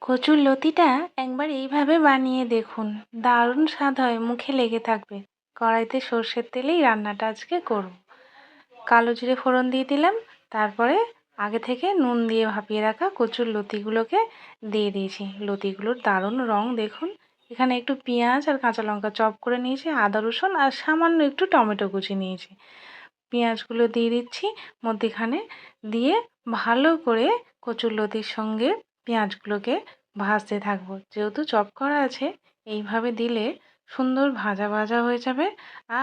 কচুর লতিটা একবার এইভাবে বানিয়ে দেখুন, দারুণ স্বাদ হয়, মুখে লেগে থাকবে। কড়াইতে সর্ষের তেলেই রান্নাটা আজকে করব। কালো জিরে ফোড়ন দিয়ে দিলাম, তারপরে আগে থেকে নুন দিয়ে ভাপিয়ে রাখা কচুর লতিগুলোকে দিয়ে দিয়েছি। লতিগুলোর দারুণ রং দেখুন। এখানে একটু পেঁয়াজ আর কাঁচা লঙ্কা চপ করে নিয়েছি, আদা রসুন আর সামান্য একটু টমেটো কুচি নিয়েছি। পেঁয়াজগুলো দিয়ে দিচ্ছি মধ্যিখানে, দিয়ে ভালো করে কচুর লতির সঙ্গে পেঁয়াজগুলোকে ভাজতে থাকবো। যেহেতু চপ করা আছে, এইভাবে দিলে সুন্দর ভাজা ভাজা হয়ে যাবে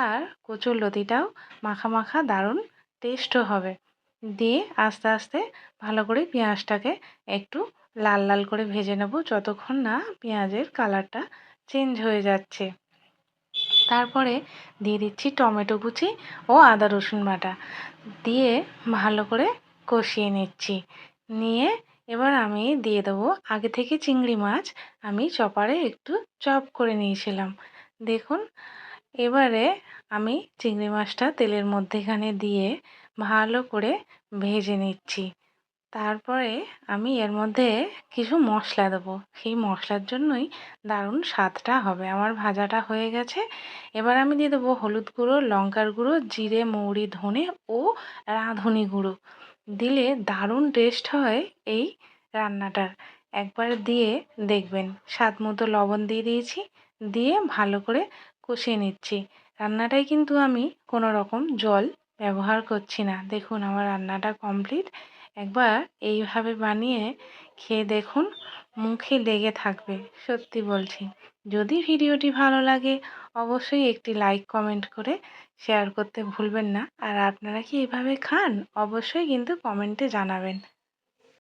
আর কচুর লতিটাও মাখা মাখা দারুণ টেস্টও হবে। দিয়ে আস্তে আস্তে ভালো করে পেঁয়াজটাকে একটু লাল লাল করে ভেজে নেব, যতক্ষণ না পেঁয়াজের কালারটা চেঞ্জ হয়ে যাচ্ছে। তারপরে দিয়ে দিচ্ছি টমেটো কুচি ও আদা রসুন বাটা, দিয়ে ভালো করে কষিয়ে নিচ্ছি। নিয়ে এবার আমি দিয়ে দেবো আগে থেকে চিংড়ি মাছ আমি চপারে একটু চপ করে নিয়েছিলাম। দেখুন, এবারে আমি চিংড়ি মাছটা তেলের মধ্যেখানে দিয়ে ভালো করে ভেজে নিচ্ছি। তারপরে আমি এর মধ্যে কিছু মশলা দেবো, সেই মশলার জন্যই দারুণ স্বাদটা হবে। আমার ভাজাটা হয়ে গেছে, এবার আমি দিয়ে দেবো হলুদ গুঁড়ো, লঙ্কার গুঁড়ো, জিরে, মৌরি, ধনে ও রাঁধুনি গুঁড়ো। দিলে দারুণ টেস্ট হয় এই রান্নাটার। একবার দিয়ে দেখবেন। স্বাদ মতো লবণ দিয়ে দিয়েছি, দিয়ে ভালো করে কষিয়ে নিচ্ছি। রান্নাটায় কিন্তু আমি কোনো রকম জল ব্যবহার করছি না। দেখুন, আমার রান্নাটা কমপ্লিট। একবার এইভাবে বানিয়ে খেয়ে দেখুন, মুখে লেগে থাকবে, সত্যি বলছি। যদি ভিডিওটি ভালো লাগে অবশ্যই একটি লাইক কমেন্ট করে শেয়ার করতে ভুলবেন না। আর আপনারা কি এভাবে খান? অবশ্যই কিন্তু কমেন্টে জানাবেন।